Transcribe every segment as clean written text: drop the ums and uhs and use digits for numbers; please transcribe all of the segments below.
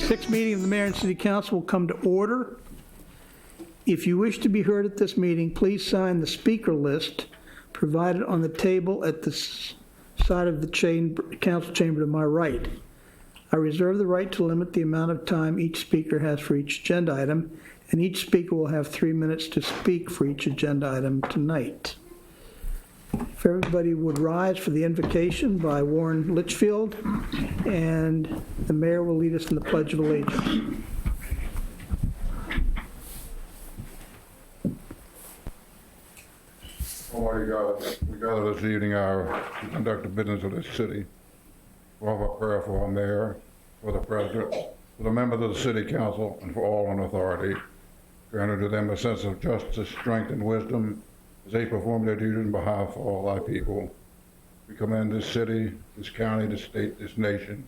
sixth meeting of the Mayor and City Council will come to order. If you wish to be heard at this meeting, please sign the speaker list provided on the table at the side of the council chamber to my right. I reserve the right to limit the amount of time each speaker has for each agenda item, and each speaker will have 3 minutes to speak for each agenda item tonight. If everybody would rise for the invocation by Warren Litchfield, and the mayor will lead us in the Pledge of Allegiance. Almighty God, we gather this evening to conduct the business of this city. We offer prayer for our mayor, for the president, for the members of the city council, and for all in authority. Grant unto them a sense of justice, strength, and wisdom as they perform their duties on behalf of all thy people. We commend this city, this county, this state, this nation,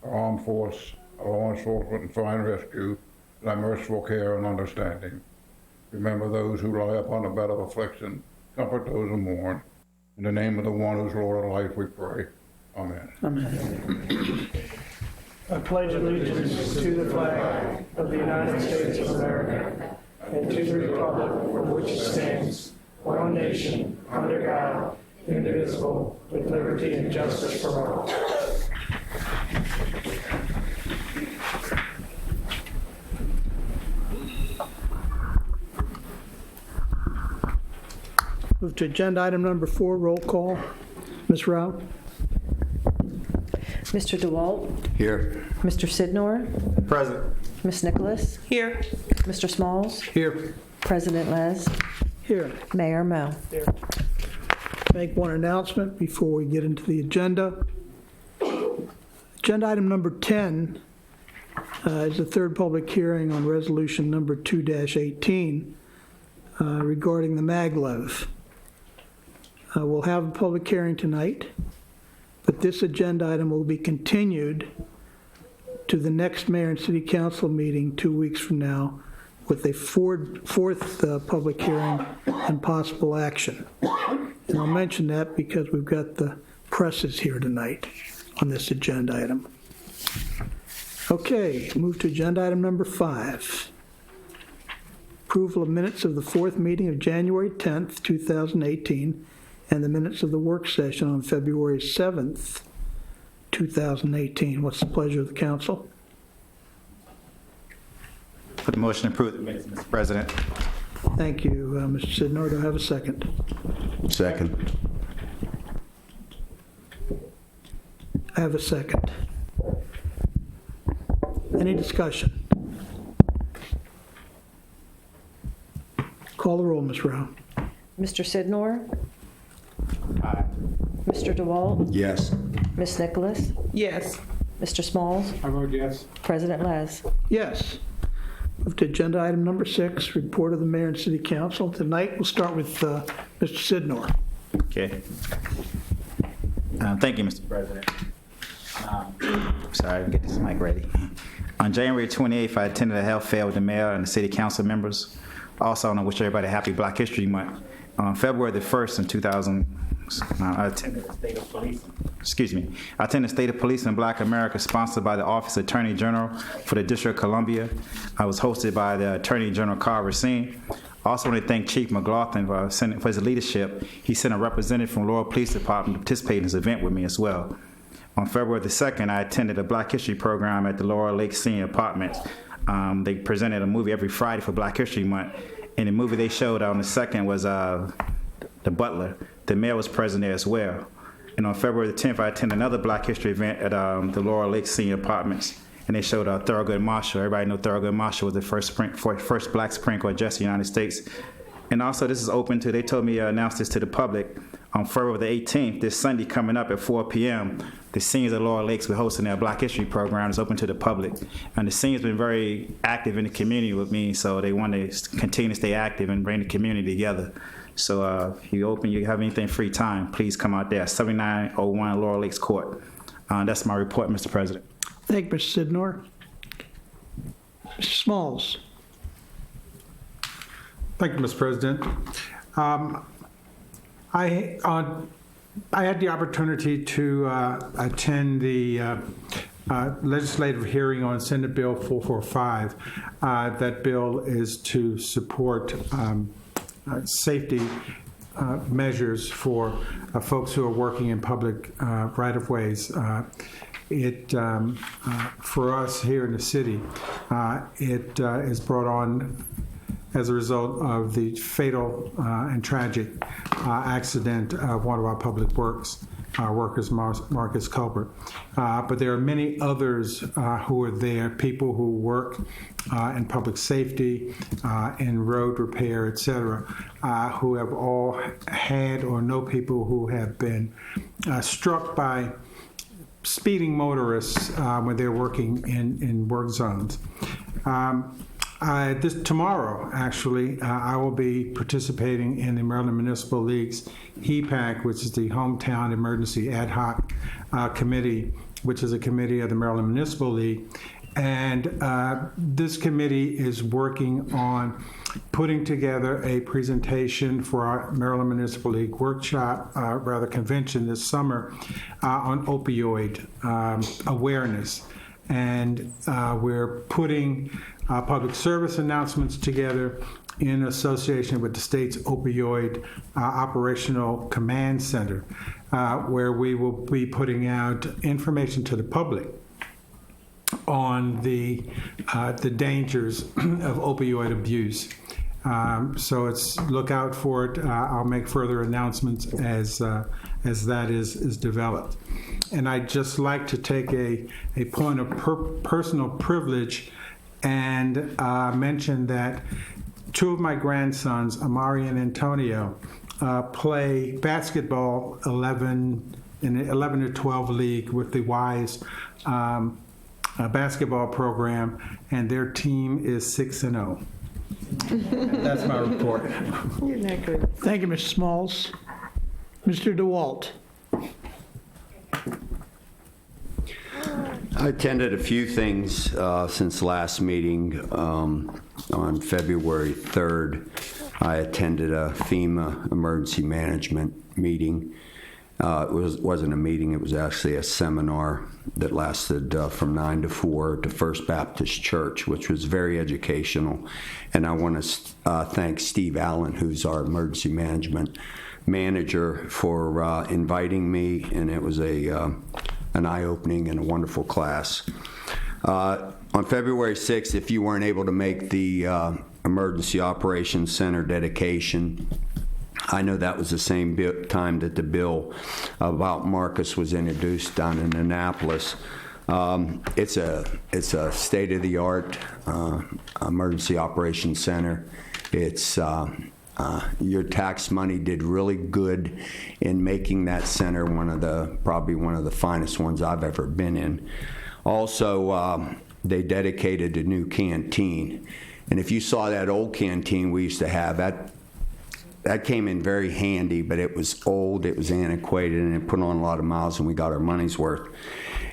our armed force, our law enforcement, and fire and rescue, to thy merciful care and understanding. Remember those who lie upon the bed of affliction. Comfort those who mourn. In the name of the one who's Lord of life, we pray. Amen. Amen. I pledge allegiance to the flag of the United States of America and to the republic for which it stands, one nation, under God, indivisible, with liberty and justice for all. Move to agenda item number 4, roll call. Ms. Rao? Mr. DeWalt? Here. Mr. Sidnor? Present. Ms. Nicholas? Here. Mr. Smalls? Here. President Les? Here. Mayor Mo? Here. Make one announcement before we get into the agenda. Agenda item number 10 is the third public hearing on resolution number 2-18 regarding the SMAGLEV. We'll have a public hearing tonight, but this agenda item will be continued to the next Mayor and City Council meeting 2 weeks from now with a fourth public hearing and possible action. And I'll mention that because we've got the presses here tonight on this agenda item. Okay, move to agenda item number 5. Approval of minutes of the fourth meeting of January 10th, 2018, and the minutes of the work session on February 7th, 2018. What's the pleasure of the council? Put the motion to approve the minutes, Mr. President. Thank you, Mr. Sidnor. Do I have a second? Second. I have a second. Any discussion? Call the roll, Ms. Rao. Mr. Sidnor? Aye. Mr. DeWalt? Yes. Ms. Nicholas? Yes. Mr. Smalls? I vote yes. President Les? Yes. Move to agenda item number 6, report of the mayor and city council. Tonight, we'll start with Mr. Sidnor. Okay. Thank you, Mr. President. Sorry, get this mic ready. On January 28th, I attended a health fair with the mayor and the city council members. Also, I want to wish everybody a happy Black History Month. On February the 1st in 2000, I attended the State of Policing. I attended State of Policing in Black America, sponsored by the Office of Attorney General for the District of Columbia. I was hosted by the Attorney General Carl Racine. I also want to thank Chief McLaughlin for his leadership. He sent a representative from Laurel Police Department to participate in this event with me as well. On February the 2nd, I attended a Black History program at the Laurel Lake Senior Apartments. They presented a movie every Friday for Black History Month. And the movie they showed on the 2nd was The Butler. The mayor was present there as well. And on February the 10th, I attended another Black History event at the Laurel Lake Senior Apartments. And they showed Thurgood Marshall. Everybody knows Thurgood Marshall was the first Black Supreme Court Justice in the United States. And also, this is open to, they told me to announce this to the public. On February the 18th, this Sunday coming up at 4 p.m., the seniors at Laurel Lakes were hosting their Black History program. It's open to the public. And the seniors been very active in the community with me, so they want to continue to stay active and bring the community together. So if you have anything free time, please come out there, 7901 Laurel Lakes Court. That's my report, Mr. President. Thank you, Mr. Sidnor. Mr. Smalls. Thank you, Mr. President. I had the opportunity to attend the legislative hearing on Senate Bill 445. That bill is to support safety measures for folks who are working in public right-of-ways. For us here in the city, it is brought on as a result of the fatal and tragic accident of one of our public works workers, Marcus Culbert. But there are many others who are there, people who work in public safety, in road repair, et cetera, who have all had or know people who have been struck by speeding motorists when they're working in work zones. Tomorrow, actually, I will be participating in the Maryland Municipal League's HEPAC, which is the Hometown Emergency Ad Hoc Committee, which is a committee of the Maryland Municipal League. And this committee is working on putting together a presentation for our Maryland Municipal League workshop, convention this summer on opioid awareness. And we're putting public service announcements together in association with the state's opioid operational command center, where we will be putting out information to the public on the dangers of opioid abuse. So look out for it. I'll make further announcements as that is developed. And I'd just like to take a point of personal privilege and mention that two of my grandsons, Amari and Antonio, play basketball in the 11 to 12 league with the WISE basketball program, and their team is 6-0. That's my report. You're not good. Thank you, Mr. Smalls. Mr. DeWalt. I attended a few things since last meeting. On February 3rd, I attended a FEMA emergency management meeting. It wasn't a meeting, it was actually a seminar that lasted from 9 to 4 to First Baptist Church, which was very educational. And I want to thank Steve Allen, who's our emergency management manager, for inviting me, and it was an eye-opening and a wonderful class. On February 6th, if you weren't able to make the Emergency Operations Center dedication, I know that was the same time that the bill about Marcus was introduced down in Annapolis. It's a state-of-the-art emergency operations center. It's your tax money did really good in making that center probably one of the finest ones I've ever been in. Also, they dedicated a new canteen, and if you saw that old canteen we used to have, that came in very handy, but it was old, it was antiquated, and it put on a lot of miles, and we got our money's worth.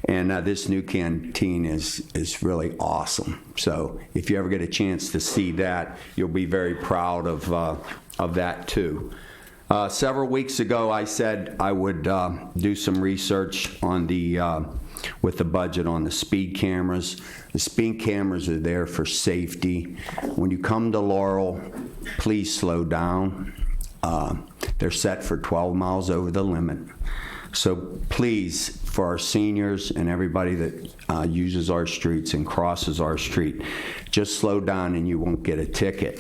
And this new canteen is really awesome. So if you ever get a chance to see that, you'll be very proud of that too. Several weeks ago, I said I would do some research on with the budget on the speed cameras. The speed cameras are there for safety. When you come to Laurel, please slow down. They're set for 12 miles over the limit. So please, for our seniors and everybody that uses our streets and crosses our street, just slow down and you won't get a ticket.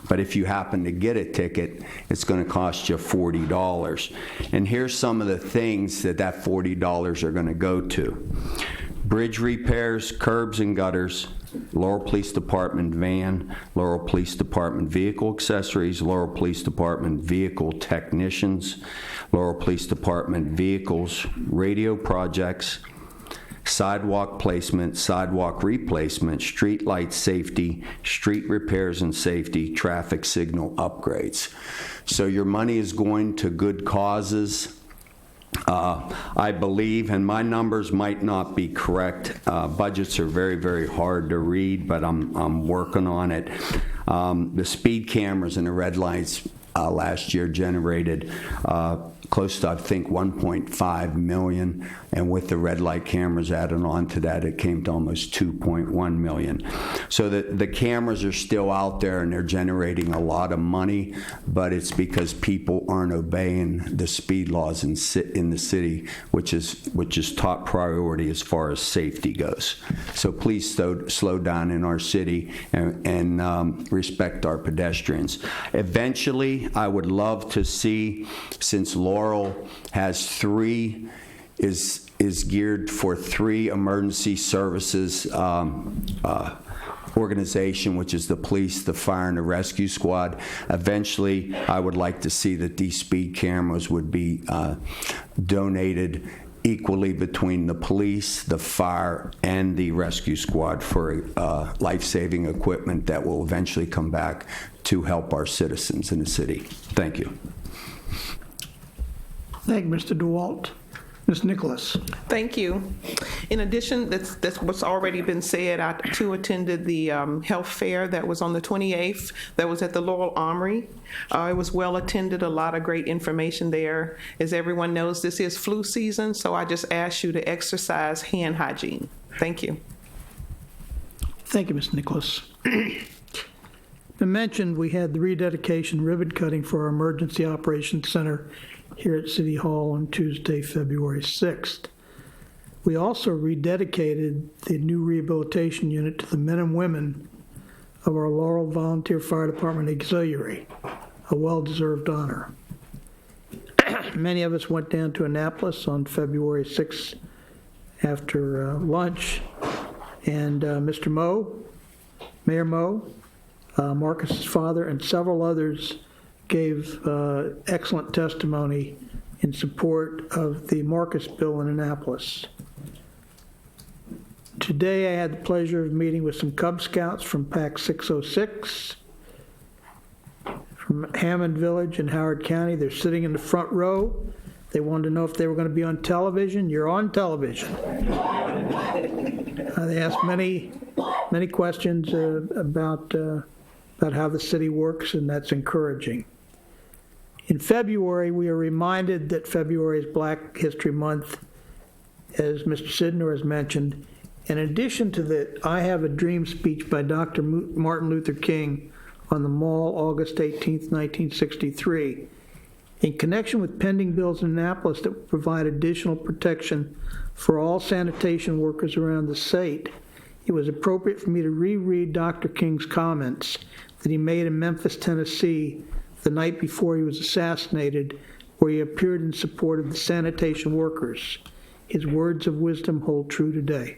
But if you happen to get a ticket, it's going to cost you $40. And here's some of the things that $40 are going to go to. Bridge repairs, curbs and gutters, Laurel Police Department van, Laurel Police Department vehicle accessories, Laurel Police Department vehicle technicians, Laurel Police Department vehicles, radio projects, sidewalk placement, sidewalk replacement, street light safety, street repairs and safety, traffic signal upgrades. So your money is going to good causes. I believe, and my numbers might not be correct, budgets are very, very hard to read, but I'm working on it. The speed cameras and the red lights last year generated close to, I think, 1.5 million, and with the red light cameras added on to that, it came to almost 2.1 million. So the cameras are still out there, and they're generating a lot of money, but it's because people aren't obeying the speed laws in the city, which is top priority as far as safety goes. So please slow down in our city and respect our pedestrians. Eventually, I would love to see, since Laurel has is geared for 3 emergency services organization, which is the police, the fire, and the rescue squad. Eventually, I would like to see that these speed cameras would be donated equally between the police, the fire, and the rescue squad for life-saving equipment that will eventually come back to help our citizens in the city. Thank you. Thank you, Mr. DeWalt. Ms. Nicholas. Thank you. In addition, that's what's already been said. I too attended the health fair that was on the 28th. That was at the Laurel Armory. It was well attended. A lot of great information there. As everyone knows, this is flu season, so I just ask you to exercise hand hygiene. Thank you. Thank you, Ms. Nicholas. I mentioned we had the rededication ribbon cutting for our Emergency Operations Center here at City Hall on Tuesday, February 6th. We also rededicated the new rehabilitation unit to the men and women of our Laurel Volunteer Fire Department Auxiliary, a well-deserved honor. Many of us went down to Annapolis on February 6th after lunch, and Mr. Moe, Mayor Moe, Marcus's father, and several others gave excellent testimony in support of the Marcus bill in Annapolis. Today I had the pleasure of meeting with some Cub Scouts from Pack 606 from Hammond Village in Howard County. They're sitting in the front row. They wanted to know if they were going to be on television. You're on television. They asked many questions about how the city works, and that's encouraging. In February, we are reminded that February is Black History Month, as Mr. Sidnor has mentioned. In addition to that, I have a dream speech by Dr. Martin Luther King on the Mall, August 18th, 1963. In connection with pending bills in Annapolis that would provide additional protection for all sanitation workers around the state, it was appropriate for me to reread Dr. King's comments that he made in Memphis, Tennessee, the night before he was assassinated, where he appeared in support of the sanitation workers. His words of wisdom hold true today.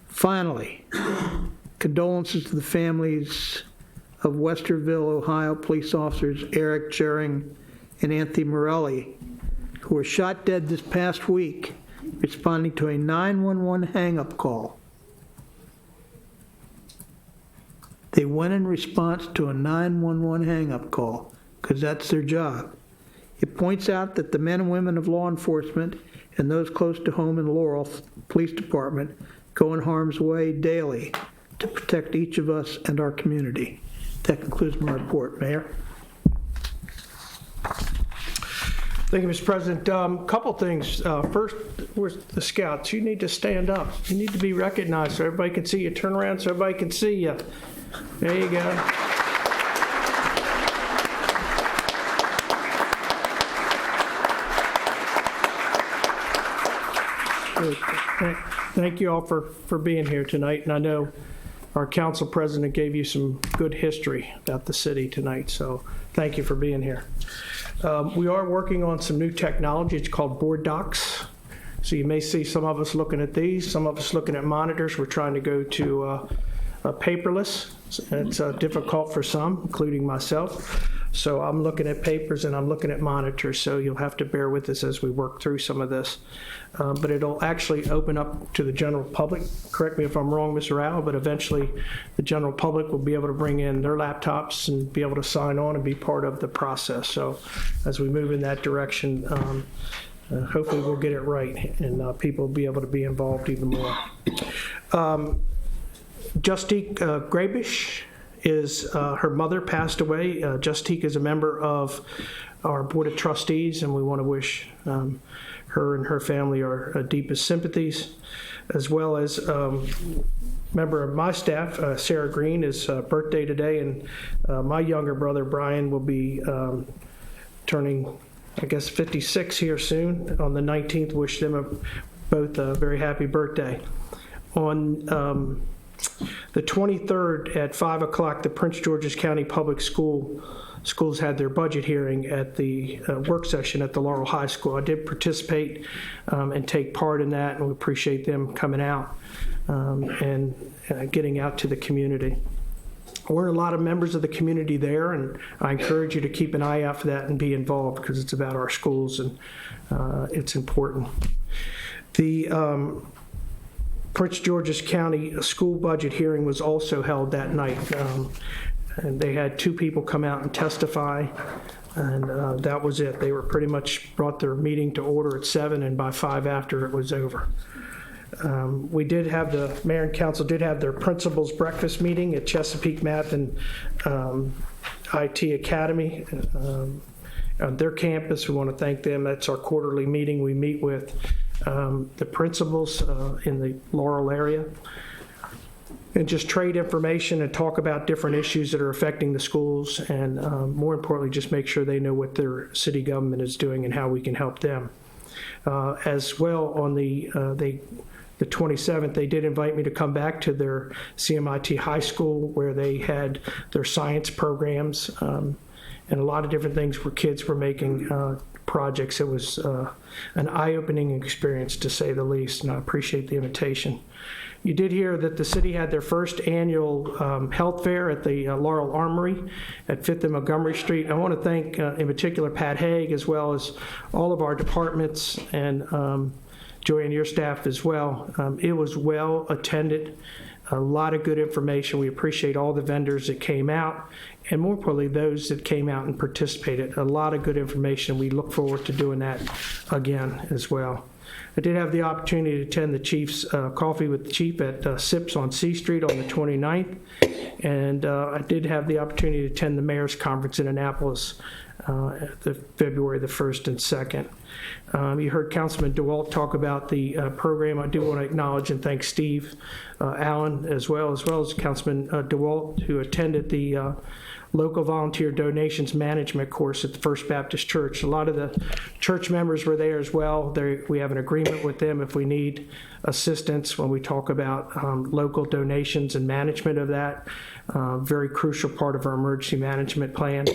Finally, condolences to the families of Westerville, Ohio police officers Eric Jering and Anthony Morelli, who were shot dead this past week responding to a 911 hang-up call. They went in response to a 911 hang-up call because that's their job. It points out that the men and women of law enforcement and those close to home in Laurel Police Department go in harm's way daily to protect each of us and our community. That concludes my report, Mayor. Thank you, Mr. President. Couple things. First, where's the Scouts? You need to stand up. You need to be recognized so everybody can see you. Turn around so everybody can see you. There you go. Thank you all for being here tonight. And I know our council president gave you some good history about the city tonight, so thank you for being here. We are working on some new technology. It's called board docs. So you may see some of us looking at these, some of us looking at monitors. We're trying to go to paperless. It's difficult for some, including myself. So I'm looking at papers and I'm looking at monitors, so you'll have to bear with us as we work through some of this. But it'll actually open up to the general public. Correct me if I'm wrong, Mr. Rao, but eventually the general public will be able to bring in their laptops and be able to sign on and be part of the process. So as we move in that direction, hopefully we'll get it right and people will be able to be involved even more. Justique Grabish is her mother passed away. Justique is a member of our Board of Trustees, and we want to wish her and her family our deepest sympathies, as well as member of my staff, Sarah Green, is birthday today, and my younger brother, Brian, will be turning, I guess, 56 here soon on the 19th. Wish them both a very happy birthday. On the 23rd at 5 o'clock, the Prince George's County Public Schools had their budget hearing at the work session at the Laurel High School. I did participate and take part in that, and we appreciate them coming out and getting out to the community. There were a lot of members of the community there, and I encourage you to keep an eye out for that and be involved, because it's about our schools and it's important. The Prince George's County school budget hearing was also held that night, and they had 2 people come out and testify, and that was it. They were pretty much brought their meeting to order at 7, and by 5 after it was over. We did have the mayor and council did have their principals breakfast meeting at Chesapeake Math and IT Academy on their campus. We want to thank them. That's our quarterly meeting. We meet with the principals in the Laurel area and just trade information and talk about different issues that are affecting the schools, and more importantly, just make sure they know what their city government is doing and how we can help them. As well, on the 27th, they did invite me to come back to their CMIT high school, where they had their science programs and a lot of different things where kids were making projects. It was an eye-opening experience, to say the least, and I appreciate the invitation. You did hear that the city had their first annual health fair at the Laurel Armory at 5th and Montgomery Street. I want to thank, in particular, Pat Haig, as well as all of our departments, and Joanne, your staff as well. It was well attended, a lot of good information. We appreciate all the vendors that came out, and more importantly, those that came out and participated. A lot of good information. We look forward to doing that again as well. I did have the opportunity to attend the Chief's Coffee with the Chief at Sips on C Street on the 29th, and I did have the opportunity to attend the Mayor's Conference in Annapolis February the 1st and 2nd. You heard Councilman DeWalt talk about the program. I do want to acknowledge and thank Steve Allen as well as Councilman DeWalt, who attended the local volunteer donations management course at the First Baptist Church. A lot of the church members were there as well. We have an agreement with them if we need assistance when we talk about local donations and management of that. Very crucial part of our emergency management plan.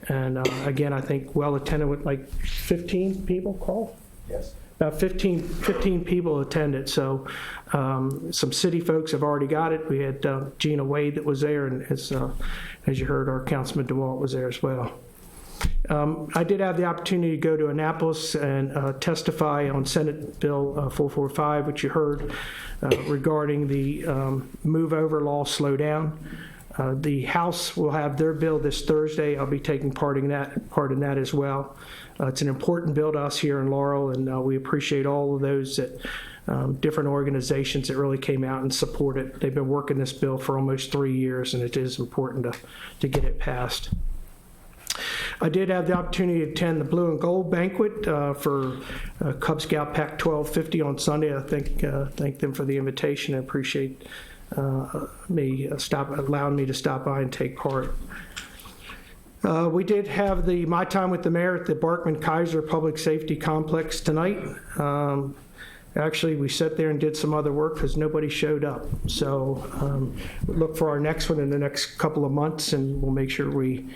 And again, I think well attended with like 15 people, Carl? Yes. About 15 people attended. So some city folks have already got it. We had Gina Wade that was there, and as you heard, our Councilman DeWalt was there as well. I did have the opportunity to go to Annapolis and testify on Senate Bill 445, which you heard regarding the move over law slowdown. The House will have their bill this Thursday. I'll be taking part in that as well. It's an important bill to us here in Laurel, and we appreciate all of those that different organizations that really came out and support it. They've been working this bill for almost 3 years, and it is important to get it passed. I did have the opportunity to attend the Blue and Gold banquet for Cub Scout Pack 1250 on Sunday. I thank them for the invitation. I appreciate allowing me to stop by and take part. We did have my time with the mayor at the Barkman Kaiser Public Safety Complex tonight. Actually, we sat there and did some other work because nobody showed up. So look for our next one in the next couple of months, and we'll make sure we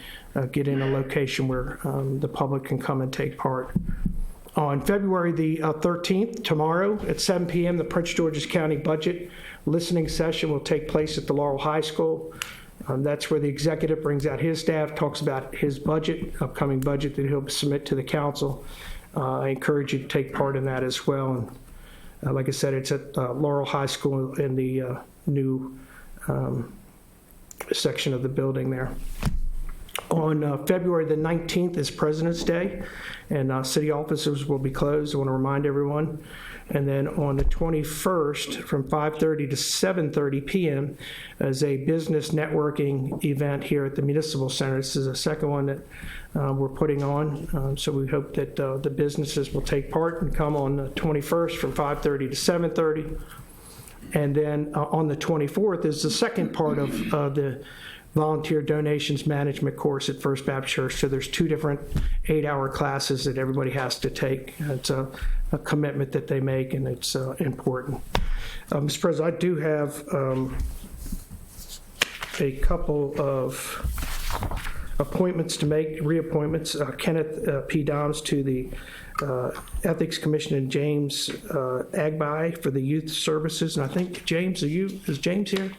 get in a location where the public can come and take part. On February the 13th, tomorrow at 7 p.m., the Prince George's County Budget Listening Session will take place at the Laurel High School. That's where the executive brings out his staff, talks about his budget, upcoming budget that he'll submit to the council. I encourage you to take part in that as well. And like I said, it's at Laurel High School in the new section of the building there. On February the 19th is President's Day, and city offices will be closed. I want to remind everyone. And then on the 21st, from 5:30 to 7:30 p.m., is a business networking event here at the Municipal Center. This is the second one that we're putting on, so we hope that the businesses will take part and come on the 21st from 5:30 to 7:30. And then on the 24th is the second part of the volunteer donations management course at First Baptist Church. So there's 2 different 8-hour classes that everybody has to take. It's a commitment that they make, and it's important. Mr. President, I do have a couple of appointments to make, reappointments. Kenneth P. Dahms to the Ethics Commission, and James Agbai for the Youth Services. And I think, James, is James here?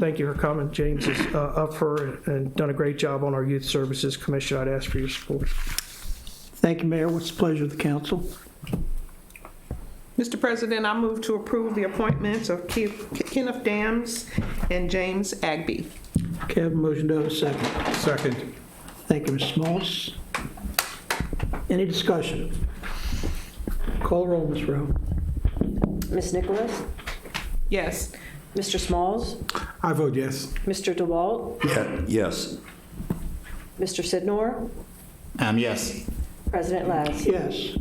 Thank you for coming. James is up for and done a great job on our Youth Services Commission. I'd ask for your support. Thank you, Mayor. What's the pleasure of the council? Mr. President, I move to approve the appointments of Kenneth Dahms and James Agbai. Okay, I have a motion to have a second. Second. Thank you, Ms. Smalls. Any discussion? Call the roll, Ms. Rowe. Ms. Nicholas? Yes. Mr. Smalls? I vote yes. Mr. DeWalt? Yes. Mr. Sidnor? Yes. President Les? Yes.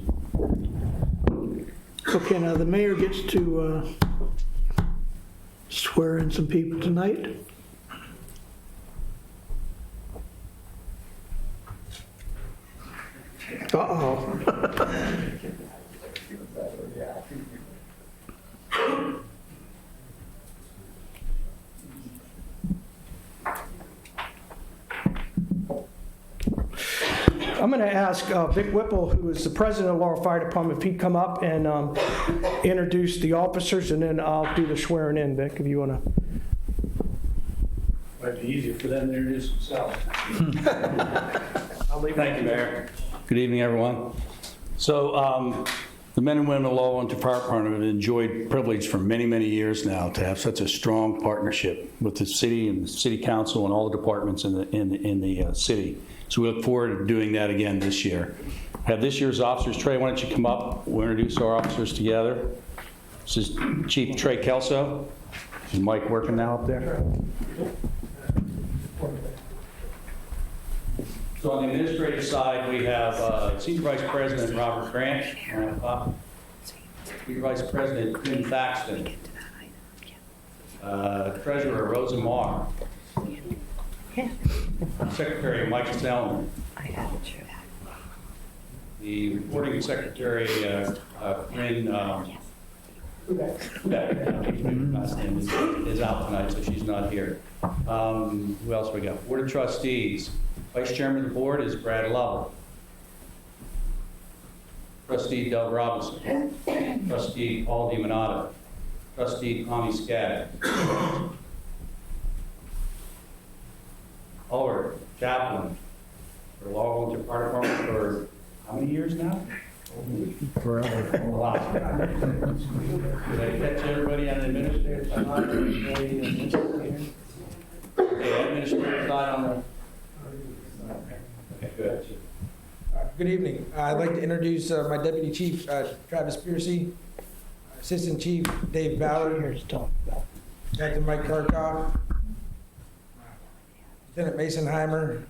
Okay, now the mayor gets to swear in some people tonight. Uh-oh. I'm going to ask Vic Whipple, who is the president of Laurel Fire Department, if he'd come up and introduce the officers, and then I'll do the swearing in, Vic, if you want to. Might be easier for them to introduce themselves. Thank you, Mayor. Good evening, everyone. So the men and women of Laurel Fire Department have enjoyed privilege for many, many years now to have such a strong partnership with the city and the city council and all the departments in the city. So we look forward to doing that again this year. I have this year's officers. Trey, why don't you come up? We'll introduce our officers together. This is Chief Trey Kelso. Is Mike working now up there? So on the administrative side, we have Senior Vice President Robert Grant, Senior Vice President Quinn Thaxton, Treasurer Rosa Marr, Secretary Mike Snellman, the reporting secretary Quinn last name is out tonight, so she's not here. Who else we got? Board of Trustees. Vice Chairman of the Board is Brad Lovell. Trustee Doug Robinson. Trustee Paul DiMonato. Trustee Tommy Skaggs. Howard, chaplain for Laurel Fire Department for how many years now? Forever. A lot. Did I catch everybody on the administrative side? Okay, administrative side on the... Okay, good. Good evening. I'd like to introduce my Deputy Chief, Travis Piercy, Assistant Chief Dave Ballard, Captain Mike Karkoff, Lieutenant Mason Heimer,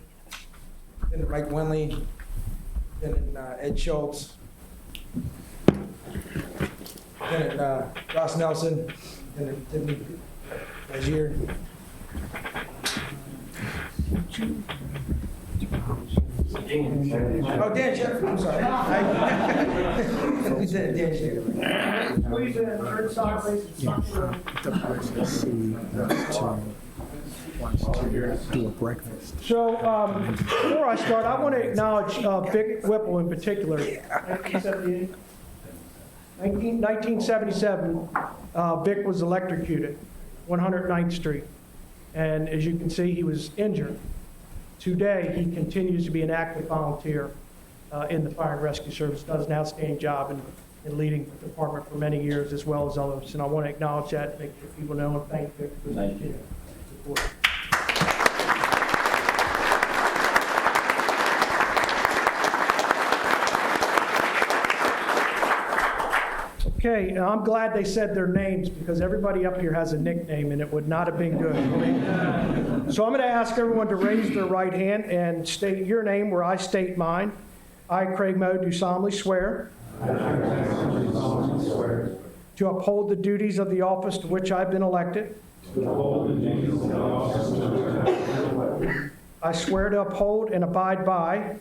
Lieutenant Mike Winley, Lieutenant Ed Schultz, Lieutenant Ross Nelson, Lieutenant Tiffany Lazier. Oh, Dan Shepard, I'm sorry. Lieutenant Dan Shepard. Please, third side, please. Do a breakfast. So before I start, I want to acknowledge Vic Whipple in particular. 1977, Vic was electrocuted, 109th Street. And as you can see, he was injured. Today, he continues to be an active volunteer in the Fire and Rescue Service, does an outstanding job in leading the department for many years, as well as others. And I want to acknowledge that, make sure people know, and thank Vic for his support. Okay, and I'm glad they said their names because everybody up here has a nickname and it would not have been good. So I'm going to ask everyone to raise their right hand and state your name where I state mine. I, Craig Moe, do solemnly swear to uphold the duties of the office to which I've been elected. I swear to uphold and abide by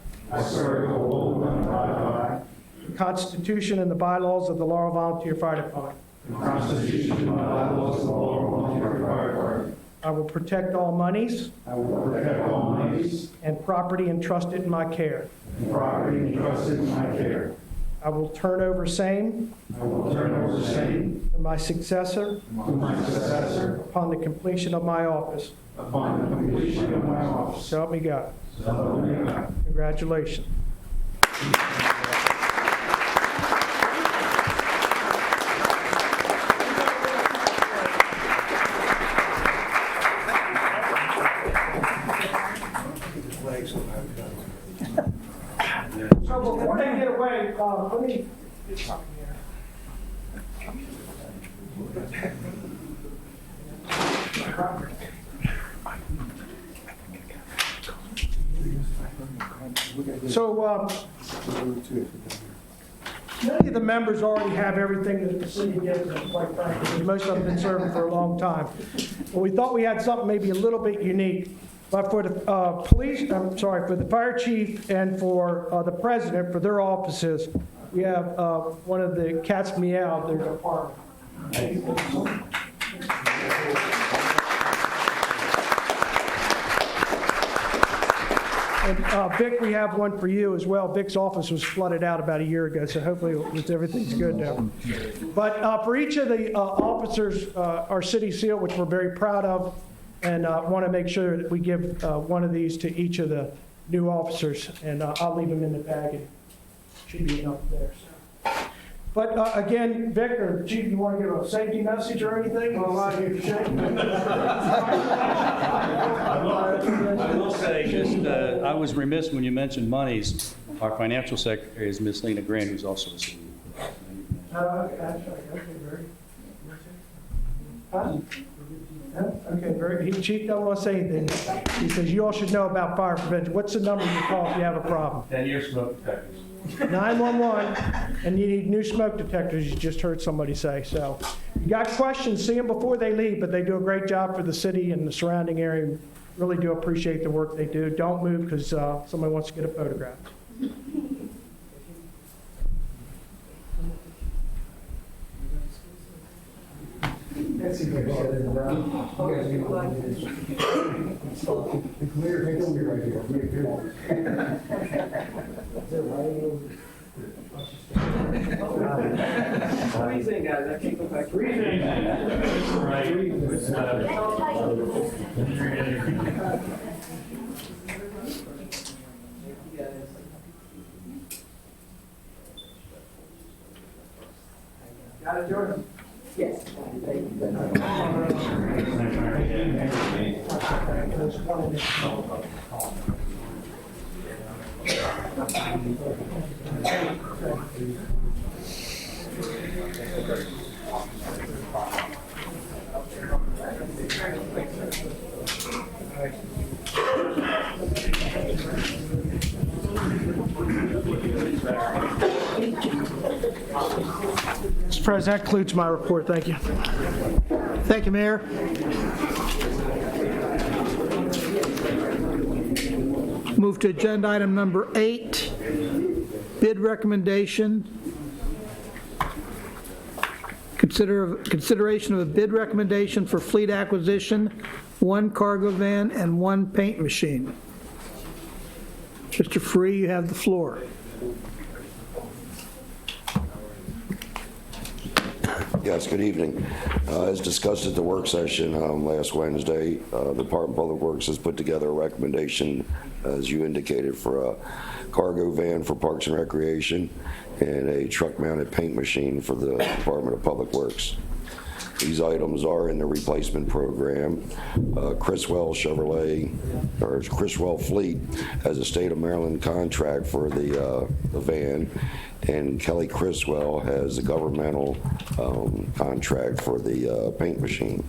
the Constitution and the bylaws of the Laurel Volunteer Fire Department. I will protect all monies and property entrusted in my care. I will turn over same to my successor upon the completion of my office. So help me God. Congratulations. So before they get away, let me get something here. So many of the members already have everything that the city gives them, quite frankly, because most of them have been serving for a long time. But we thought we had something maybe a little bit unique. But for the for the fire chief and for the president, for their offices, we have one of the cats meow, their department. And Vic, we have one for you as well. Vic's office was flooded out about a year ago, so hopefully everything's good now. But for each of the officers, our city seal, which we're very proud of, and want to make sure that we give one of these to each of the new officers, and I'll leave them in the bag. It should be enough there. So. But again, Vic or Chief, you want to give a safety message or anything? I'll allow you to shake. I will say, just I was remiss when you mentioned monies. Our financial secretary is Miss Lena Grant, who's also a senior. Okay, very. Chief don't want to say anything. He says you all should know about fire prevention. What's the number you call if you have a problem? 10-year smoke detectors. 911, and you need new smoke detectors, you just heard somebody say. So you got questions, see them before they leave, but they do a great job for the city and the surrounding area. Really do appreciate the work they do. Don't move because somebody wants to get a photograph. Freezing, guys. I can't go back. Freezing. Got it, Jordan? Yes. Mr. President, that concludes my report. Thank you. Thank you, Mayor. Move to agenda item number 8, bid recommendation. Consideration of a bid recommendation for fleet acquisition, 1 cargo van and 1 paint machine. Mr. Free, you have the floor. Yes, good evening. As discussed at the work session last Wednesday, the Department of Public Works has put together a recommendation, as you indicated, for a cargo van for Parks and Recreation and a truck-mounted paint machine for the Department of Public Works. These items are in the replacement program. Criswell Fleet has a state of Maryland contract for the van, and Kelly Criswell has a governmental contract for the paint machine.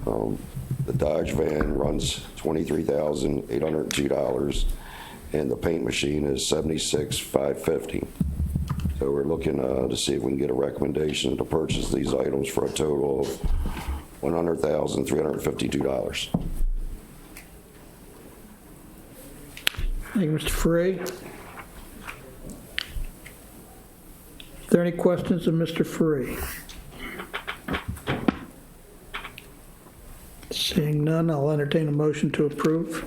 The Dodge van runs $23,802, and the paint machine is $76,550. So we're looking to see if we can get a recommendation to purchase these items for a total of $100,352. Thank you, Mr. Free. Are there any questions of Mr. Free? Seeing none, I'll entertain a motion to approve.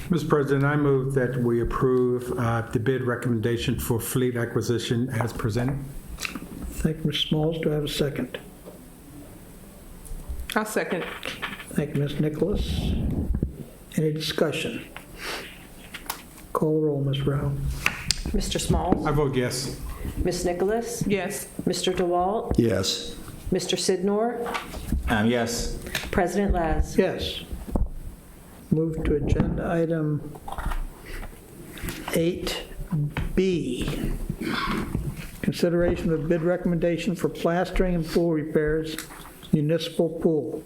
Mr. President, I move that we approve the bid recommendation for fleet acquisition as presented. Thank you, Mr. Smalls. Do I have a second? I'll second. Thank you, Ms. Nicholas. Any discussion? Call the roll, Ms. Rowe. Mr. Smalls? I vote yes. Ms. Nicholas? Yes. Mr. DeWalt? Yes. Mr. Sidnor? Yes. President Laz? Yes. Move to agenda item 8B. Consideration of bid recommendation for plastering and pool repairs, Municipal Pool.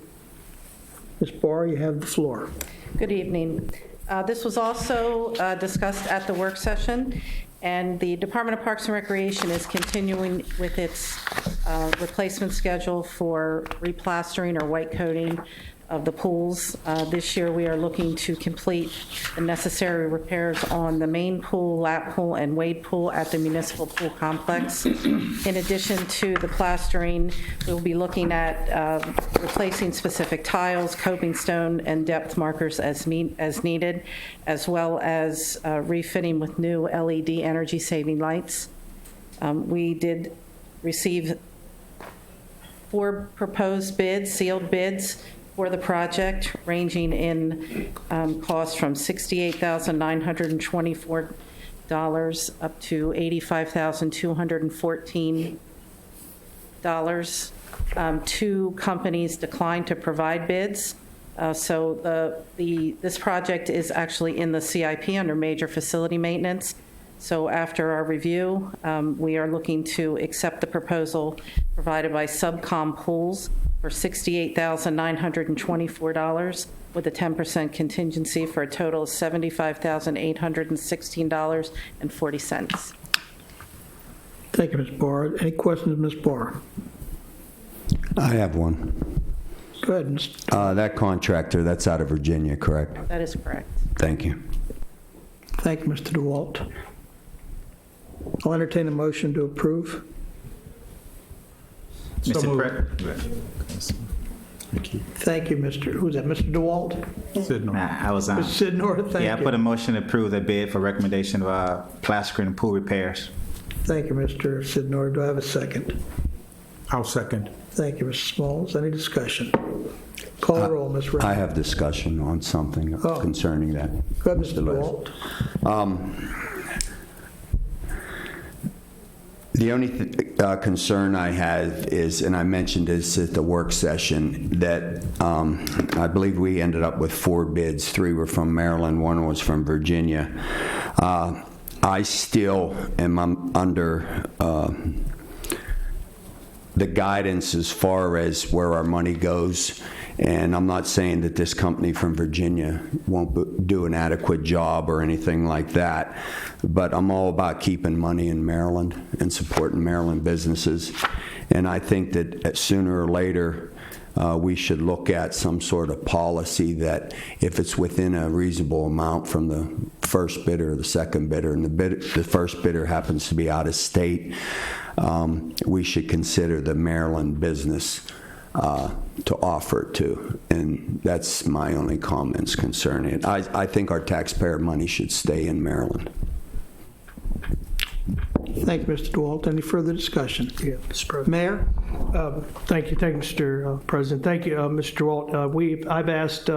Ms. Barr, you have the floor. Good evening. This was also discussed at the work session, and the Department of Parks and Recreation is continuing with its replacement schedule for replastering or white coating of the pools. This year we are looking to complete the necessary repairs on the main pool, lap pool, and wade pool at the Municipal Pool Complex. In addition to the plastering, we'll be looking at replacing specific tiles, coping stone, and depth markers as needed, as well as refitting with new LED energy-saving lights. We did receive 4 proposed bids, sealed bids, for the project, ranging in cost from $68,924 up to $85,214. 2 companies declined to provide bids. So this project is actually in the CIP under major facility maintenance. So after our review, we are looking to accept the proposal provided by Subcom Pools for $68,924 with a 10% contingency for a total of $75,816.40. Thank you, Ms. Barr. Any questions of Ms. Barr? I have one. Go ahead, Mr. That contractor, that's out of Virginia, correct? That is correct. Thank you. Thank you, Mr. DeWalt. I'll entertain a motion to approve. Mr. Thank you, Mr. Who's that, Mr. DeWalt? Sidnor. I was on. Mr. Sidnor, thank Yeah, I put a you. motion to approve the bid for recommendation of plastering and pool repairs. Thank you, Mr. Sidnor. Do I have a second? I'll second. Thank you, Mr. Smalls. Any discussion? Call the roll, Ms. Reverend. I have discussion on something concerning that. Go ahead, Mr. DeWalt. The only concern I have is, and I mentioned this at the work session, that I believe we ended up with 4 bids. 3 were from Maryland, 1 was from Virginia. I still am under the guidance as far as where our money goes. And I'm not saying that this company from Virginia won't do an adequate job or anything like that, but I'm all about keeping money in Maryland and supporting Maryland businesses. And I think that sooner or later, we should look at some sort of policy that if it's within a reasonable amount from the first bidder or the second bidder, and the first bidder happens to be out of state, we should consider the Maryland business to offer it to. And that's my only comments concerning it. I think our taxpayer money should stay in Maryland. Thank you, Mr. DeWalt. Any further discussion? Yeah, Mr. President. Mayor? Thank you, Mr. President. Thank you, Mr. DeWalt. I've asked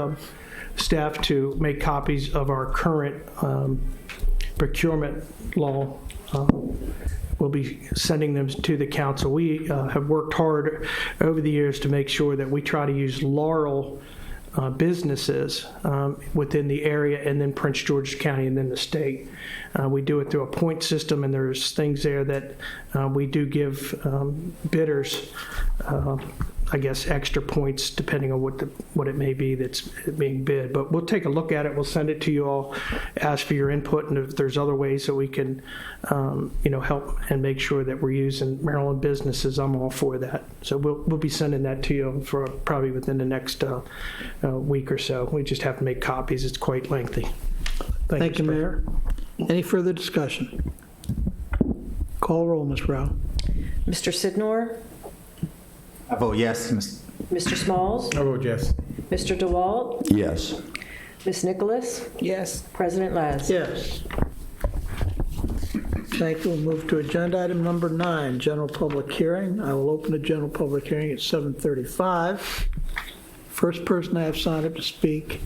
staff to make copies of our current procurement law we'll be sending them to the council. We have worked hard over the years to make sure that we try to use Laurel businesses within the area, and then Prince George's County, and then the state. We do it through a point system, and there's things there that we do give bidders, I guess, extra points depending on what it may be that's being bid. But we'll take a look at it. We'll send it to you all, ask for your input, and if there's other ways that we can, help and make sure that we're using Maryland businesses, I'm all for that. So we'll be sending that to you for probably within the next week or so. We just have to make copies. It's quite lengthy. Thank you, Mayor. Any further discussion? Call roll, Ms. Rao. Mr. Sidnor? I vote yes. Mr. Smalls? I vote yes. Mr. DeWalt? Yes. Ms. Nicholas? Yes. President Laz? Yes. Thank you. We'll move to agenda item number 9, general public hearing. I will open the general public hearing at 7:35. First person I have signed up to speak,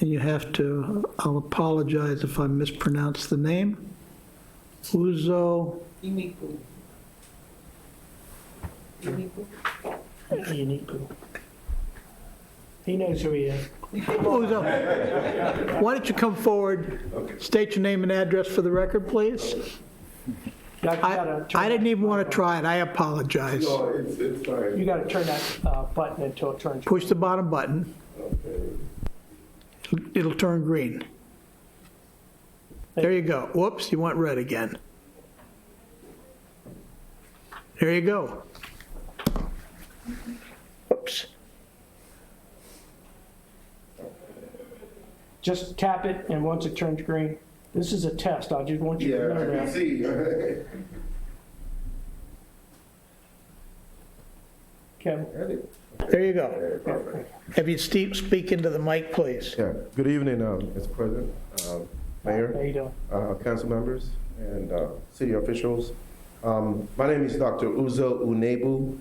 and you have to, I'll apologize if I mispronounce the name, Uzo. He knows who he is. Uzo, why don't you come forward, state your name and address for the record, please? I didn't even want to try it. I apologize. No, it's fine. You got to turn that button until it turns. Push the bottom button. Okay. It'll turn green. There you go. Whoops, you went red again. There you go. Whoops. Just tap it, and once it turns green, this is a test. I just want you to know I that. can see. Kevin. There you go. Have you speak into the mic, please? Yeah. Good evening, Mr. President, Mayor, How you doing? council members, and city officials. My name is Dr. Uzo Unebu.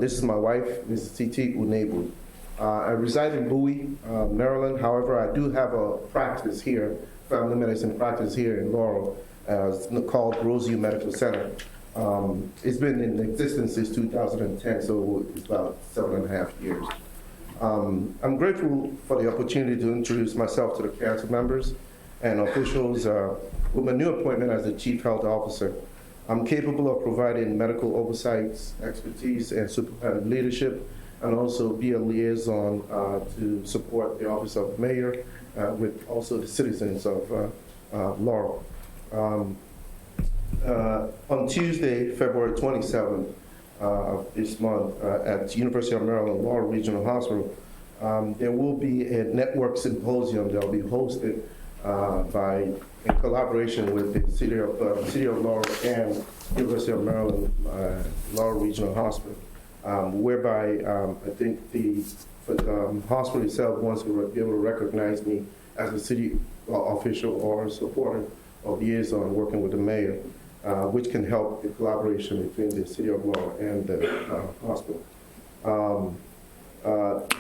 This is my wife, Mrs. Titi Unebu. I reside in Bowie, Maryland. However, I do have a practice here, family medicine practice here in Laurel, called Roseview Medical Center. It's been in existence since 2010, so it's about 7.5 years. I'm grateful for the opportunity to introduce myself to the council members and officials with my new appointment as the Chief Health Officer. I'm capable of providing medical oversights, expertise, and superintendent leadership, and also be a liaison to support the office of mayor with also the citizens of Laurel. On Tuesday, February 27th of this month, at the University of Maryland Laurel Regional Hospital, there will be a network symposium that will be hosted in collaboration with the City of Laurel and University of Maryland Laurel Regional Hospital, whereby I think the hospital itself wants to be able to recognize me as a city official or supporter of liaison working with the mayor, which can help the collaboration between the City of Laurel and the hospital.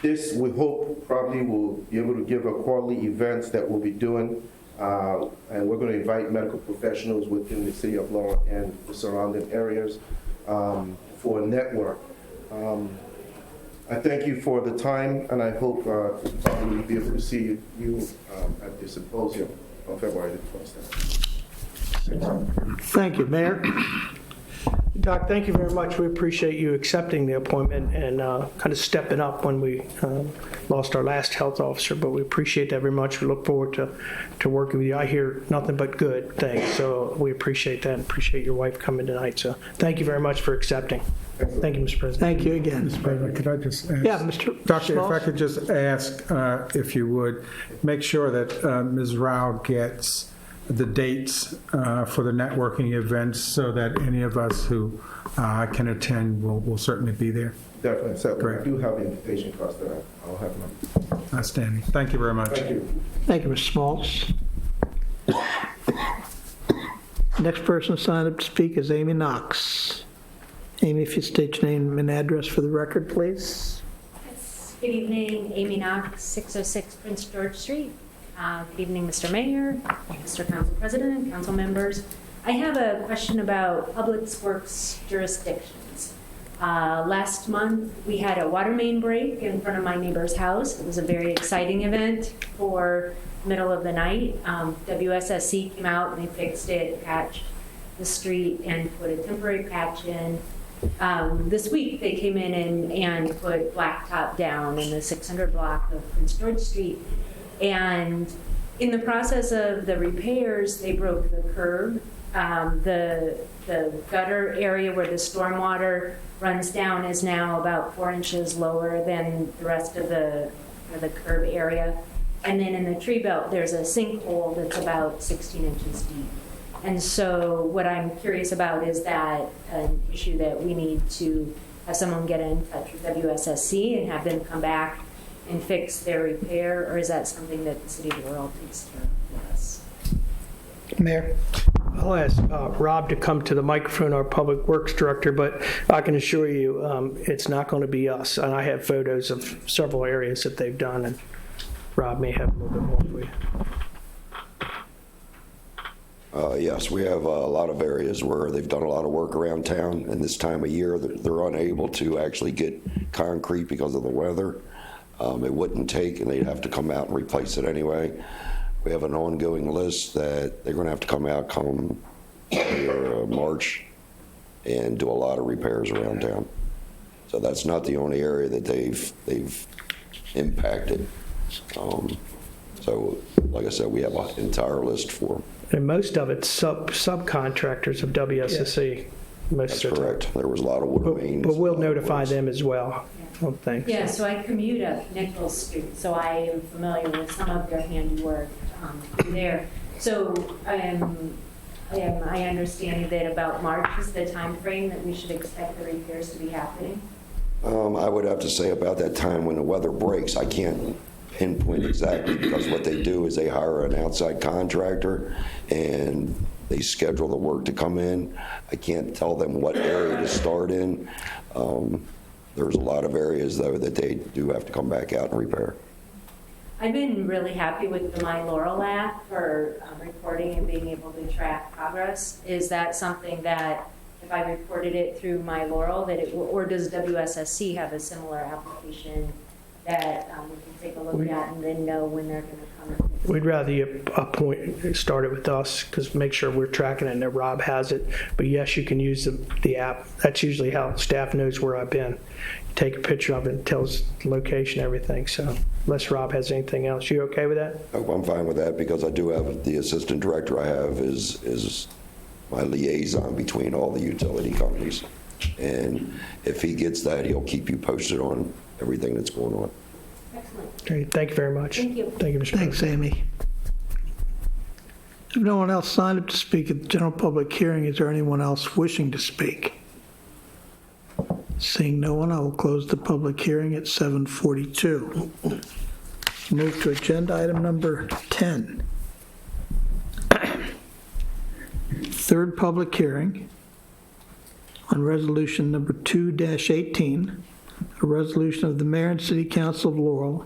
This, we hope, probably will be able to give a quarterly events that we'll be doing, and we're going to invite medical professionals within the City of Laurel and the surrounding areas for a network. I thank you for the time, and I hope we'll be able to see you at the symposium on February the 27th. Thank you, Mayor. Doc, thank you very much. We appreciate you accepting the appointment and kind of stepping up when we lost our last health officer, but we appreciate that very much. We look forward to working with you. I hear nothing but good things, so we appreciate that and appreciate your wife coming tonight. So thank you very much for accepting. Thank you, Mr. President. Thank you again. Mr. President, could I just ask? Yeah, Mr. Doctor, Smalls? if I could just ask, if you would, make sure that Ms. Rao gets the dates for the networking events so that any of us who can attend will certainly be there. Definitely. So Great. I do have the invitation cards that I'll have them. Outstanding. Thank you very much. Thank you. Thank you, Mr. Smalls. Next person signed up to speak is Amy Knox. Amy, if you state your name and address for the record, please. Yes. Good evening, Amy Knox, 606 Prince George Street. Good evening, Mr. Mayor, Mr. Council President, council members. I have a question about public works jurisdictions. Last month, we had a water main break in front of my neighbor's house. It was a very exciting event for middle of the night. WSSC came out and they fixed it, patched the street, and put a temporary patch in. This week, they came in and put blacktop down in the 600 block of Prince George Street. And in the process of the repairs, they broke the curb. The gutter area where the stormwater runs down is now about 4 inches lower than the rest of the curb area. And then in the tree belt, there's a sinkhole that's about 16 inches deep. And so what I'm curious about is that an issue that we need to have someone get in touch with WSSC and have them come back and fix their repair, or is that something that the city of Laurel takes care of for us? Mayor? I'll ask Rob to come to the microphone, our Public Works Director, but I can assure you it's not going to be us. And I have photos of several areas that they've done, and Rob may have a little bit more for you. Yes, we have a lot of areas where they've done a lot of work around town, and this time of year, they're unable to actually get concrete because of the weather. It wouldn't take, and they'd have to come out and replace it anyway. We have an ongoing list that they're going to have to come out come March and do a lot of repairs around town. So that's not the only area that they've impacted. So, like I said, we have an entire list for them. And most of it's subcontractors of WSSC. That's correct. There was a lot of water mains. But we'll notify them as well. Well, thanks. Yeah, so I commute up Nichols Street, so I am familiar with some of their handiwork there. So I understand that about March is the time frame that we should expect the repairs to be happening. I would have to say about that time when the weather breaks, I can't pinpoint exactly, because what they do is they hire an outside contractor and they schedule the work to come in. I can't tell them what area to start in. There's a lot of areas, though, that they do have to come back out and repair. I've been really happy with the Mayoral app for reporting and being able to track progress. Is that something that, if I reported it through Mayoral, that it, or does WSSC have a similar application that we can take a look at and then know when they're going to come? We'd rather you start it with us, because make sure we're tracking it and that Rob has it. But yes, you can use the app. That's usually how staff knows where I've been. You take a picture of it, it tells the location, everything. So unless Rob has anything else, you okay with that? Oh, I'm fine with that, because I do have the assistant director I have is my liaison between all the utility companies. And if he gets that, he'll keep you posted on everything that's going on. Excellent. Great. Thank you very much. Thank you. Thank you, Mr. Thanks, Amy. If no one else signed up to speak at the general public hearing, is there anyone else wishing to speak? Seeing no one, I will close the public hearing at 7:42. Move to agenda item number 10. Third public hearing on resolution number 2-18, a resolution of the Mayor and City Council of Laurel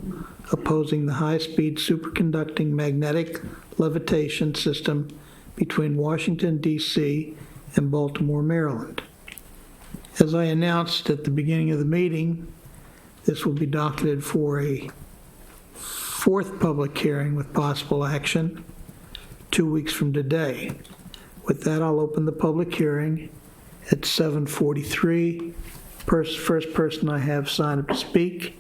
opposing the high-speed superconducting magnetic levitation system between Washington, D.C. and Baltimore, Maryland. As I announced at the beginning of the meeting, this will be docketed for a fourth public hearing with possible action 2 weeks from today. With that, I'll open the public hearing at 7:43. First person I have signed up to speak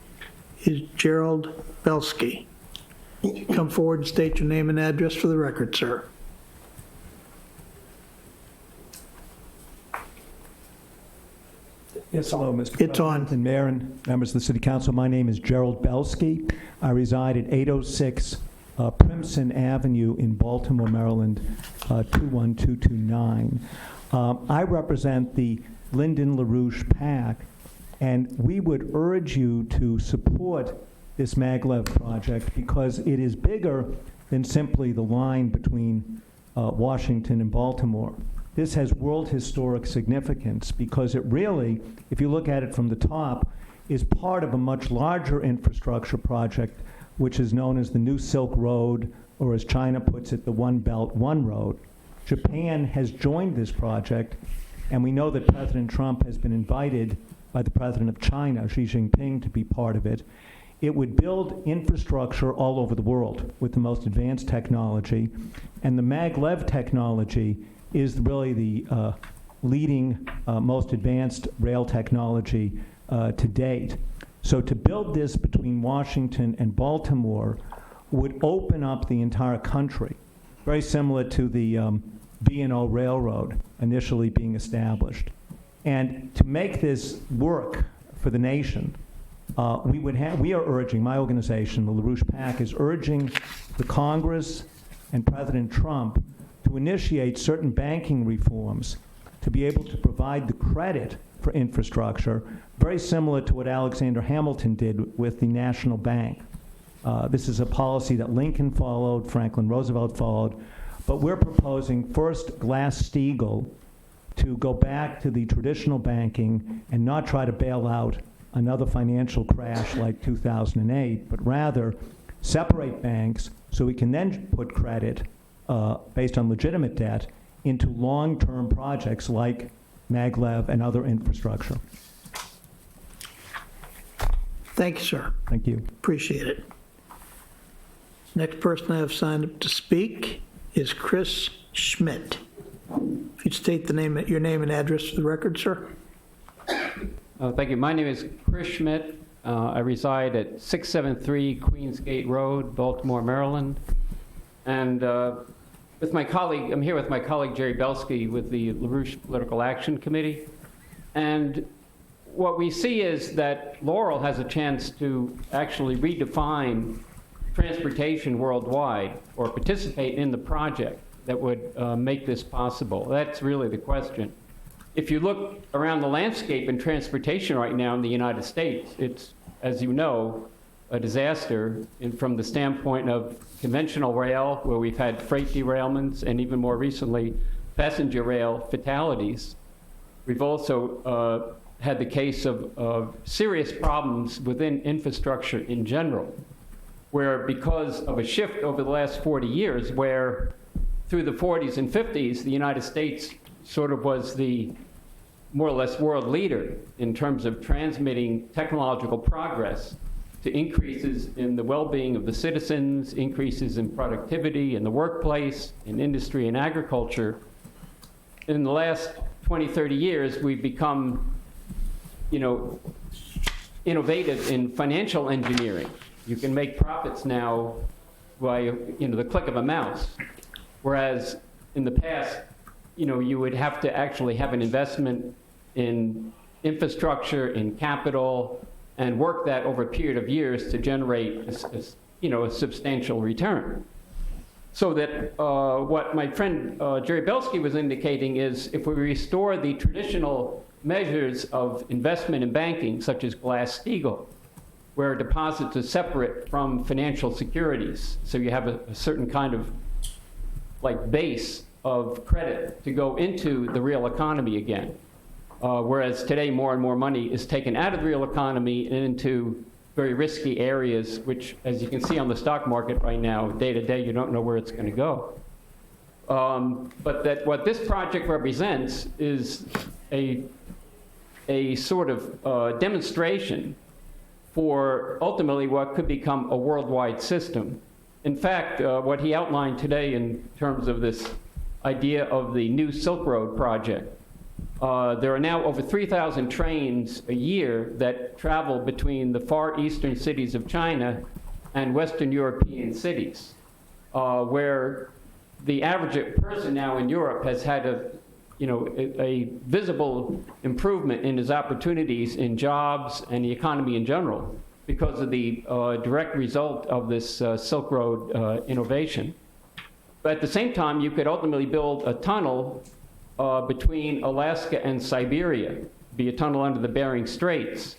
is Gerald Belsky. Come forward and state your name and address for the record, sir. Yes, hello, Mr. It's President on. and Mayor and members of the City Council. My name is Gerald Belsky. I reside at 806 Primson Avenue in Baltimore, Maryland, 21229. I represent the Lyndon LaRouche PAC, and we would urge you to support this SMAGLEV project because it is bigger than simply the line between Washington and Baltimore. This has world historic significance because it really, if you look at it from the top, is part of a much larger infrastructure project, which is known as the New Silk Road, or as China puts it, the One Belt, One Road. Japan has joined this project, and we know that President Trump has been invited by the President of China, Xi Jinping, to be part of it. It would build infrastructure all over the world with the most advanced technology, and the MAGLEV technology is really the leading, most advanced rail technology to date. So to build this between Washington and Baltimore would open up the entire country, very similar to the B&O Railroad initially being established. And to make this work for the nation, we are urging, my organization, the LaRouche PAC, is urging the Congress and President Trump to initiate certain banking reforms to be able to provide the credit for infrastructure, very similar to what Alexander Hamilton did with the National Bank. This is a policy that Lincoln followed, Franklin Roosevelt followed, but we're proposing first Glass-Steagall to go back to the traditional banking and not try to bail out another financial crash like 2008, but rather separate banks so we can then put credit based on legitimate debt into long-term projects like MAGLEV and other infrastructure. Thank you, sir. Thank you. Appreciate it. Next person I have signed up to speak is Chris Schmidt. If you'd state your name and address for the record, sir. Thank you. My name is Chris Schmidt. I reside at 673 Queensgate Road, Baltimore, Maryland. And with my colleague, I'm here with my colleague Jerry Belsky with the LaRouche Political Action Committee. And what we see is that Laurel has a chance to actually redefine transportation worldwide or participate in the project that would make this possible. That's really the question. If you look around the landscape in transportation right now in the United States, it's, as you know, a disaster from the standpoint of conventional rail, where we've had freight derailments, and even more recently, passenger rail fatalities. We've also had the case of serious problems within infrastructure in general, where because of a shift over the last 40 years, where through the 40s and 50s, the United States sort of was the more or less world leader in terms of transmitting technological progress to increases in the well-being of the citizens, increases in productivity in the workplace, in industry and agriculture. In the last 20, 30 years, we've become, innovative in financial engineering. You can make profits now by, the click of a mouse. Whereas in the past, you would have to actually have an investment in infrastructure, in capital, and work that over a period of years to generate a substantial return. So that what my friend Jerry Belsky was indicating is if we restore the traditional measures of investment in banking, such as Glass-Steagall, where deposits are separate from financial securities, so you have a certain kind of base of credit to go into the real economy again. Whereas today more and more money is taken out of the real economy and into very risky areas, which, as you can see on the stock market right now, day to day, you don't know where it's going to go. But that what this project represents is a sort of demonstration for ultimately what could become a worldwide system. In fact, what he outlined today in terms of this idea of the new Silk Road project, there are now over 3,000 trains a year that travel between the far eastern cities of China and Western European cities, where the average person now in Europe has had a visible improvement in his opportunities in jobs and the economy in general because of the direct result of this Silk Road innovation. But at the same time, you could ultimately build a tunnel between Alaska and Siberia, be a tunnel under the Bering Straits.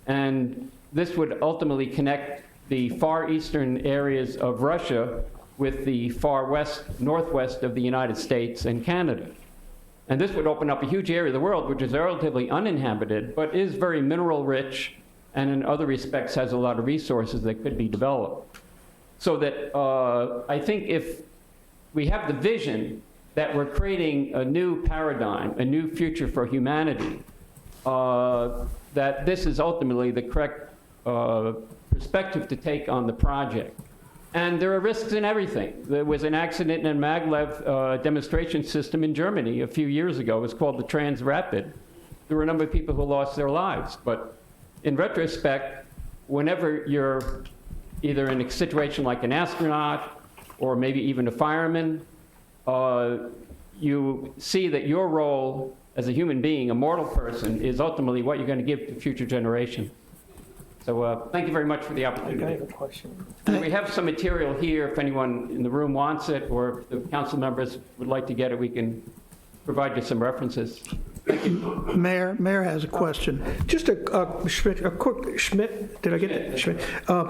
And this would ultimately connect the far eastern areas of Russia with the far west, northwest of the United States and Canada. And this would open up a huge area of the world which is relatively uninhabited, but is very mineral rich, and in other respects has a lot of resources that could be developed. So that I think if we have the vision that we're creating a new paradigm, a new future for humanity, that this is ultimately the correct perspective to take on the project. And there are risks in everything. There was an accident in a maglev demonstration system in Germany a few years ago. It was called the Transrapid. There were a number of people who lost their lives. But in retrospect, whenever you're either in a situation like an astronaut or maybe even a fireman, you see that your role as a human being, a mortal person, is ultimately what you're going to give to future generations. So thank you very much for the opportunity. I have a question. We have some material here if anyone in the room wants it, or if the council members would like to get it, we can provide you some references. Thank you. Mayor has a question. Just a quick, Schmidt, did I get it? Schmidt.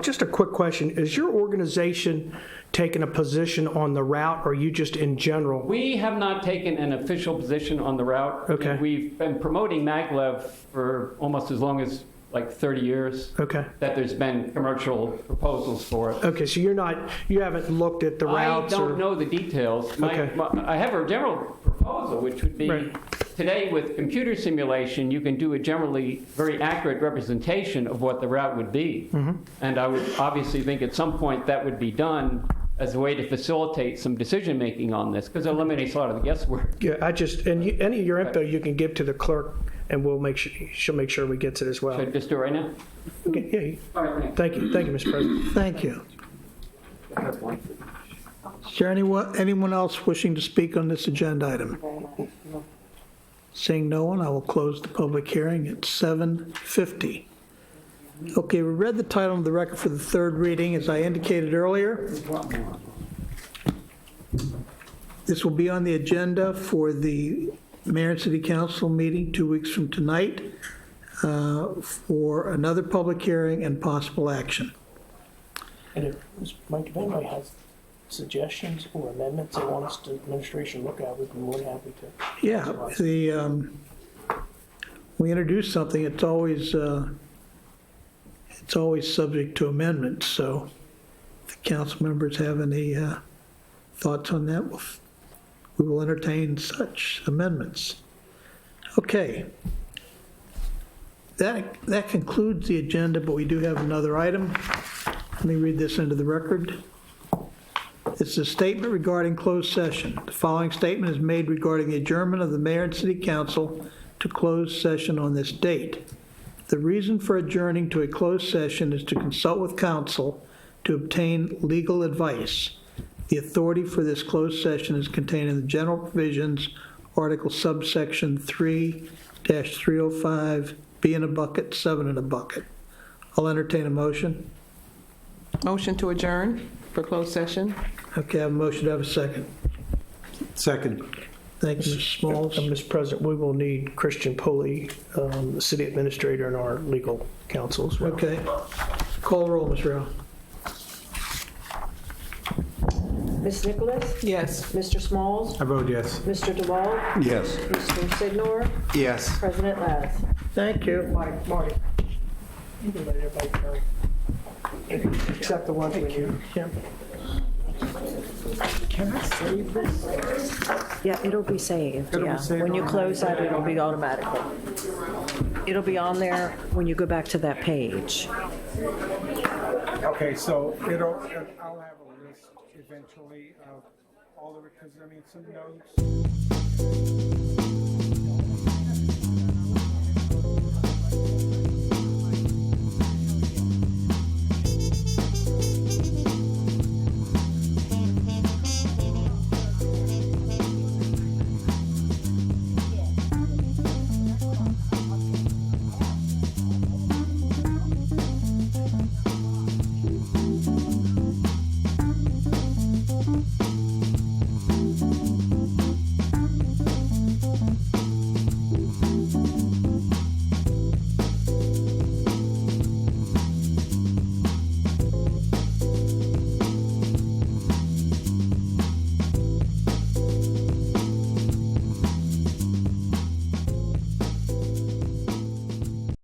Just a quick question. Is your organization taking a position on the route, or are you just in general? We have not taken an official position on the route. Okay. We've been promoting maglev for almost as long as like 30 years. Okay. That there's been commercial proposals for it. Okay, so you haven't looked at the routes? I don't know the details. Okay. I have a general proposal, which would be, today with computer simulation, you can do a generally very accurate representation of what the route would be. And I would obviously think at some point that would be done as a way to facilitate some decision-making on this, because it eliminates a lot of the guesswork. Yeah, any of your info you can give to the clerk, and she'll make sure we get it as well. Should I just do it right now? Okay, yeah. All right, Thank you, Mr. President. Thank you. Is there anyone else wishing to speak on this agenda item? Seeing no one, I will close the public hearing at 7:50. Okay, we read the title of the record for the third reading, as I indicated earlier. This will be on the agenda for the Mayor and City Council meeting 2 weeks from tonight for another public hearing and possible action. And if anybody has suggestions or amendments they want us to administration look at, we'd be more than happy to. Yeah, we introduce something, it's always subject to amendments, so if the council members have any thoughts on that, we will entertain such amendments. Okay. That concludes the agenda, but we do have another item. Let me read this into the record. It's a statement regarding closed session. The following statement is made regarding the adjournment of the Mayor and City Council to closed session on this date. The reason for adjourning to a closed session is to consult with counsel to obtain legal advice. The authority for this closed session is contained in the general provisions, article subsection 3-305, B in a bucket, 7 in a bucket. I'll entertain a motion. Motion to adjourn for closed session. Okay, I have a motion to have a second. Second. Thank you, Mr. Smalls. Mr. President, we will need Christian Pulley, the city administrator, and our legal counsel as well. Okay. Call the roll, Ms. Reverend. Ms. Nicholas? Yes. Mr. Smalls? I vote yes. Mr. DeWalt? Yes. Mr. Signor? Yes. President Laz? Thank you. Marty. You can let everybody go. Except the ones we need. Can I save this? Yeah, it'll be saved, It'll be yeah. saved When you on- close that, it'll be automatically. It'll be on there when you go back to that page. Okay, so I'll have a list eventually of all the, because I mean, some notes.